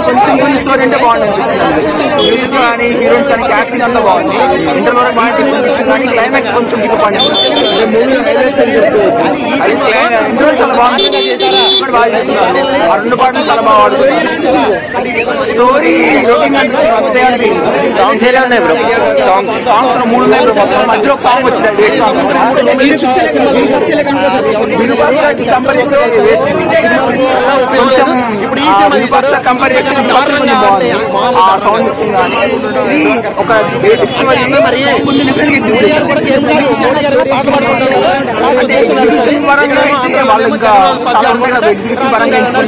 కొంచెం స్టోరీ అంటే బాగుంది మ్యూజిక్ కానీ హీరోయిన్స్ కానీ క్యాస్టింగ్ అంతా బాగుంది. ఇంటర్ వరకు బాగా కానీ క్లైమాక్స్ కొంచెం డిసప్పాయింట్. ఇంటర్ చాలా బాగుంది, బాగా చేస్తున్నారు. ఆ 2 పాటలు చాలా బాగా ఆడుతున్నారు. స్టోరీ సాంగ్స్ ఏరియా ఉన్నాయి బ్రో. సాంగ్స్ 3 ఉన్నాయి బ్రో. మధ్యలో ఒక సాంగ్ వచ్చింది, వేస్ట్ సాంగ్. కంపేర్ చేస్తే కొంచెం కంపేర్ చేస్తే సౌండ్ మిక్సింగ్ కానీ ఒక బేసిక్స్ పరంగా వాళ్ళు ఇంకా చాలా ఉంటాయి కదా. ఎగ్జిబిషన్ పరంగా ఇంకా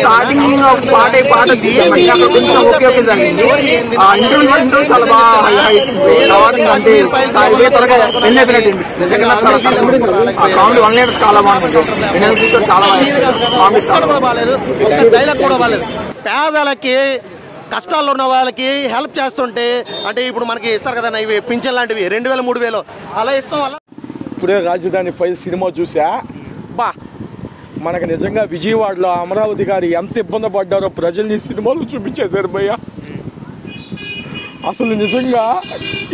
స్టార్టింగ్ పాట కొంచెం ఓకే ఓకే జరిగింది. ఇంటర్వ్యూ చాలా బాగా త్వరగా వెళ్ళిపోయినట్టు నిజంగా కామెడీ 1 లీటర్ చాలా బాగుంటుంది. చాలా బాగా పేదలకి కష్టాల్లో ఉన్న వాళ్ళకి హెల్ప్ చేస్తుంటే అంటే ఇప్పుడు మనకి ఇస్తారు కదా ఇవి పింఛన్ లాంటివి 2000 3000 అలా ఇస్తాం వల్ల. ఇప్పుడే రాజధాని 5 సినిమా చూసా. బా మనకు నిజంగా విజయవాడలో అమరావతి గారు ఎంత ఇబ్బంది పడ్డారో ప్రజల్ని సినిమాలు చూపించేశారు భయ్య. అసలు నిజంగా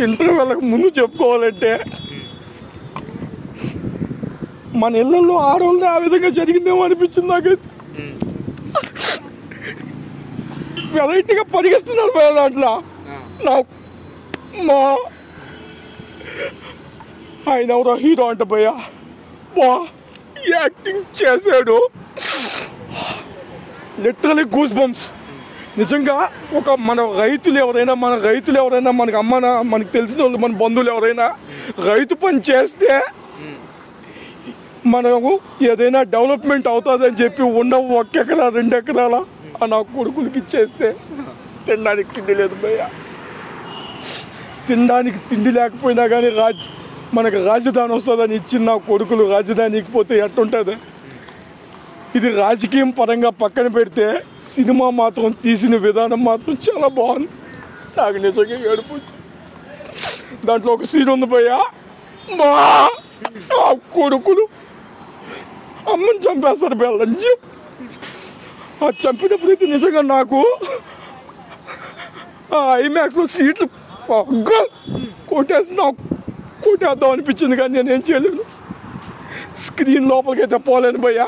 ఇంటర్వ్యూలకు ముందు చెప్పుకోవాలంటే మన ఇళ్లలో ఆడవాళ్ళని ఆ విధంగా జరిగిందేమో అనిపించింది నాకైతే. వెరైటీగా పరిగిస్తున్నారు భయ దాంట్లో. ఆయన ఎవరో హీరో అంట భయ, బా యాక్టింగ్ చేశాడు. Literally goose bumps. నిజంగా ఒక మన రైతులు ఎవరైనా మనకు మనకు తెలిసిన వాళ్ళు మన బంధువులు ఎవరైనా రైతు పని చేస్తే మనకు ఏదైనా డెవలప్మెంట్ అవుతుందని చెప్పి ఉన్న 1 ఎకరా 2 ఎకరాల నా కొడుకులకి ఇచ్చేస్తే తినడానికి తిండి లేదు భయ్య. తినడానికి తిండి లేకపోయినా కానీ మనకు రాజధాని వస్తుందని ఇచ్చిన నా కొడుకులు రాజధానికి పోతే ఎట్టుంటుంది? ఇది రాజకీయం పరంగా పక్కన పెడితే సినిమా మాత్రం తీసిన విధానం మాత్రం చాలా బాగుంది. నాకు నిజంగా ఏడుపు. దాంట్లో ఒక సీన్ ఉంది భయ్య, మా కొడుకులు అమ్మని చంపేస్తారు బెల్లంజీ. ఆ చంపినప్పుడైతే నిజంగా నాకు ఐమాక్స్లో సీట్లు కొట్టేద్దాం అనిపించింది, కానీ నేనేం చేయలేను. స్క్రీన్ లోపలికైతే పోలేను భయ్య.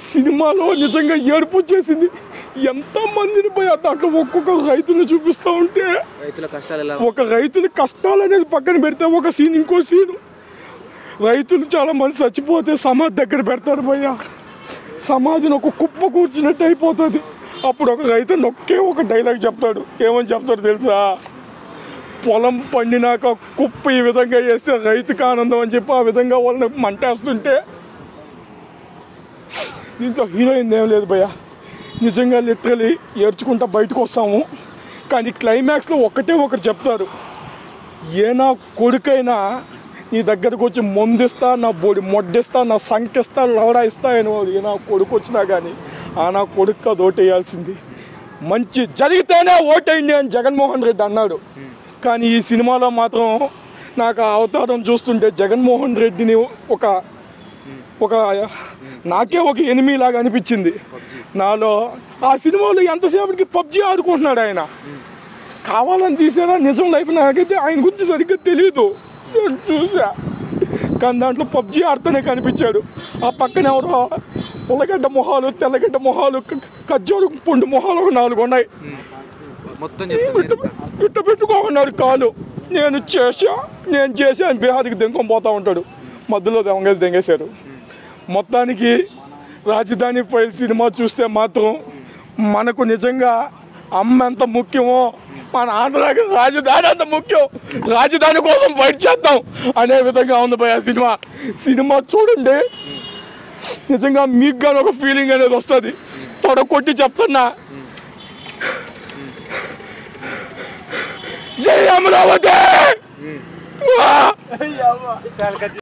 సినిమాలో నిజంగా ఏడుపు వచ్చేసింది. ఎంతమందిని భయ్య దాంట్లో ఒక్కొక్క రైతుని చూపిస్తూ ఉంటే ఒక రైతుల కష్టాలు అనేది పక్కన పెడితే ఒక సీన్ ఇంకో సీన్ రైతులు చాలా మంది చచ్చిపోతే సమాధి దగ్గర పెడతారు భయ్య. సమాధిని ఒక కుప్ప కూర్చున్నట్టు అయిపోతుంది. అప్పుడు ఒక రైతు ఒక డైలాగ్ చెప్తాడు. ఏమని చెప్తాడు తెలుసా? పొలం పండినాక కుప్ప ఈ విధంగా వేస్తే రైతుకి ఆనందం అని చెప్పి ఆ విధంగా వాళ్ళని మంటేస్తుంటే దీంట్లో హీరోయిన్ ఏం లేదు భయ్య. నిజంగా లిటరలీ ఏడ్చుకుంటా బయటకు వస్తాము. కానీ క్లైమాక్స్లో ఒకటి చెప్తారు, ఏ నా కొడుకైనా నీ దగ్గరకు వచ్చి మొందిస్తా, నా బోడి మొడ్డిస్తా, నా సంఖ్యిస్తా, లవడాయిస్తా అని నా కొడుకు వచ్చినా కానీ నా కొడుకు అది ఓటేయాల్సింది. మంచి జరిగితేనే ఓటేయండి అని జగన్మోహన్ రెడ్డి అన్నాడు. కానీ ఈ సినిమాలో మాత్రం నాకు ఆ అవతారం చూస్తుంటే జగన్మోహన్ రెడ్డిని నాకే ఒక ఎనిమీ లాగా అనిపించింది నాలో. ఆ సినిమాలో ఎంతసేపటికి పబ్జీ ఆడుకుంటున్నాడు ఆయన. కావాలని తీసారా నిజం లైఫ్ నాకైతే ఆయన గురించి సరిగ్గా తెలియదు చూసా. కానీ దాంట్లో పబ్జీ ఆడుతూనే కనిపించాడు. ఆ పక్కన ఎవరో ఉల్లగడ్డ మొహాలు, తెల్లగడ్డ మొహాలు, ఖర్జూర పుండు మొహాలు 4 ఉన్నాయి. ఇట్ట పెట్టుకోమన్నాడు కాలు. నేను చేసి ఆయన బీహార్కి దెంకొని పోతూ ఉంటాడు. మధ్యలో దెంగేశారు. మొత్తానికి రాజధాని 5 సినిమా చూస్తే మాత్రం మనకు నిజంగా అమ్మ ఎంత ముఖ్యమో మన ఆంధ్రాకి రాజధాని అంత ముఖ్యం. రాజధాని కోసం ఫైట్ చేద్దాం అనే విధంగా ఉంది భయ సినిమా చూడండి. నిజంగా మీకు కానీ ఒక ఫీలింగ్ అనేది వస్తుంది. తొడగొట్టి చెప్తున్నా, జై అమరావతి.